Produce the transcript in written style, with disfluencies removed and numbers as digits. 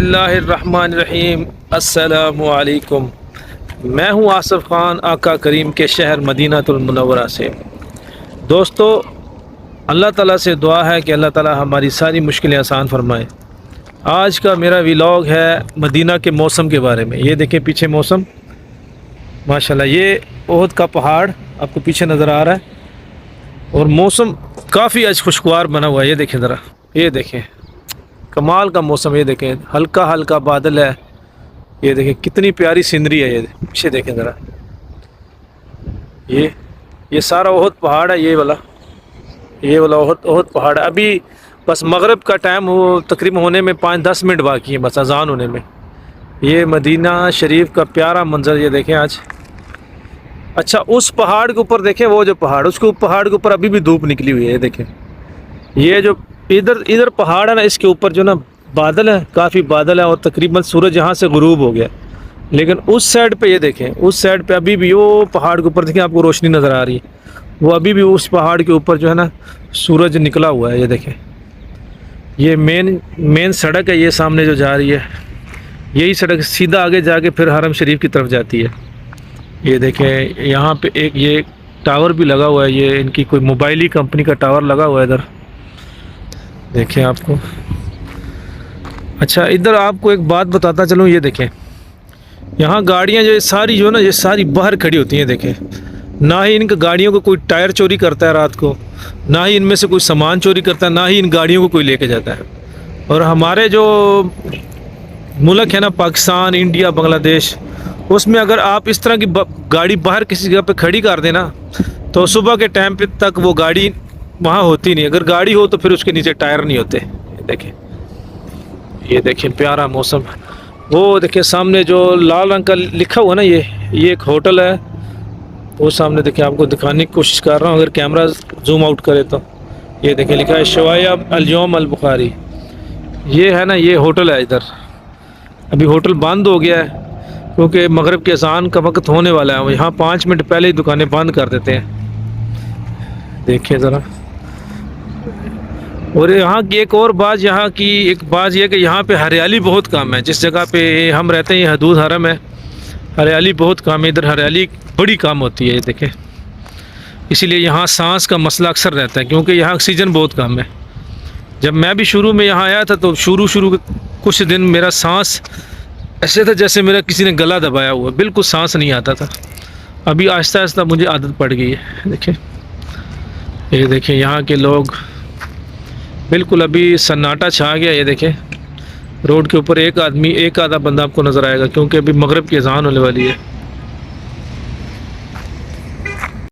اللہ الرحمن الرحیم۔ السلام علیکم، میں ہوں آصف خان آقا کریم کے شہر مدینہ المنورہ سے۔ دوستو، اللہ تعالیٰ سے دعا ہے کہ اللہ تعالیٰ ہماری ساری مشکلیں آسان فرمائے۔ آج کا میرا ولاگ ہے مدینہ کے موسم کے بارے میں۔ یہ دیکھیں پیچھے موسم، ماشاءاللہ یہ احد کا پہاڑ آپ کو پیچھے نظر آ رہا ہے، اور موسم کافی آج خوشگوار بنا ہوا ہے۔ یہ دیکھیں ذرا، یہ دیکھیں کمال کا موسم، یہ دیکھیں ہلکا ہلکا بادل ہے، یہ دیکھیں کتنی پیاری سینری ہے۔ یہ پیچھے دیکھیں ذرا، یہ سارا احد پہاڑ ہے، یہ والا احد پہاڑ ہے۔ ابھی بس مغرب کا ٹائم تقریباً ہونے میں 5-10 منٹ باقی ہیں، بس اذان ہونے میں۔ یہ مدینہ شریف کا پیارا منظر یہ دیکھیں آج۔ اچھا، اس پہاڑ کے اوپر دیکھیں، وہ جو پہاڑ، اس کے پہاڑ کے اوپر ابھی بھی دھوپ نکلی ہوئی ہے۔ یہ دیکھیں، یہ جو ادھر پہاڑ ہے نا، اس کے اوپر جو نا بادل ہے، کافی بادل ہے، اور تقریباً سورج یہاں سے غروب ہو گیا۔ لیکن اس سائڈ پہ یہ دیکھیں، اس سائڈ پہ ابھی بھی وہ پہاڑ کے اوپر دیکھیں، آپ کو روشنی نظر آ رہی ہے، وہ ابھی بھی اس پہاڑ کے اوپر جو ہے نا سورج نکلا ہوا ہے۔ یہ دیکھیں، یہ مین سڑک ہے، یہ سامنے جو جا رہی ہے، یہی سڑک سیدھا آگے جا کے پھر حرم شریف کی طرف جاتی ہے۔ یہ دیکھیں یہاں پہ ایک یہ ٹاور بھی لگا ہوا ہے، یہ ان کی کوئی موبائل کمپنی کا ٹاور لگا ہوا ہے ادھر، دیکھیں آپ کو۔ اچھا، ادھر آپ کو ایک بات بتاتا چلوں، یہ دیکھیں یہاں گاڑیاں جو ساری جو نا یہ ساری باہر کھڑی ہوتی ہیں۔ دیکھیں، نہ ہی ان گاڑیوں کو کوئی ٹائر چوری کرتا ہے رات کو، نہ ہی ان میں سے کوئی سامان چوری کرتا ہے، نہ ہی ان گاڑیوں کو کوئی لے کے جاتا ہے۔ اور ہمارے جو ملک ہے نا پاکستان، انڈیا، بنگلہ دیش، اس میں اگر آپ اس طرح کی گاڑی باہر کسی جگہ پہ کھڑی کر دیں نا، تو صبح کے ٹائم پہ تک وہ گاڑی وہاں ہوتی نہیں۔ اگر گاڑی ہو تو پھر اس کے نیچے ٹائر نہیں ہوتے۔ یہ دیکھیں پیارا موسم۔ وہ دیکھیں سامنے جو لال رنگ کا لکھا ہوا نا، یہ ایک ہوٹل ہے، وہ سامنے دیکھیں، آپ کو دکھانے کی کوشش کر رہا ہوں اگر کیمرہ زوم آؤٹ کرے تو۔ یہ دیکھیں لکھا ہے شوائب اليوم البخاری، یہ ہے نا یہ ہوٹل ہے ادھر۔ ابھی ہوٹل بند ہو گیا ہے کیونکہ مغرب کے اذان کا وقت ہونے والا ہے، یہاں 5 منٹ پہلے ہی دکانیں بند کر دیتے ہیں۔ دیکھیں ذرا، اور یہاں کی ایک اور بات، یہاں کی ایک بات یہ کہ یہاں پہ ہریالی بہت کم ہے۔ جس جگہ پہ ہم رہتے ہیں یہ حدود حرم ہے، ہریالی بہت کم ہے، ادھر ہریالی بڑی کم ہوتی ہے۔ یہ دیکھیں، اسی لیے یہاں سانس کا مسئلہ اکثر رہتا ہے کیونکہ یہاں آکسیجن بہت کم ہے۔ جب میں بھی شروع میں یہاں آیا تھا تو شروع کچھ دن میرا سانس ایسے تھا جیسے میرا کسی نے گلا دبایا ہوا، بالکل سانس نہیں آتا تھا۔ ابھی آہستہ آہستہ مجھے عادت پڑ گئی ہے۔ دیکھیں، یہ دیکھیں یہاں کے لوگ، بالکل ابھی سناٹا چھا گیا۔ یہ دیکھیں روڈ کے اوپر ایک آدھا بندہ آپ کو نظر آئے گا کیونکہ ابھی مغرب کی اذان ہونے والی ہے۔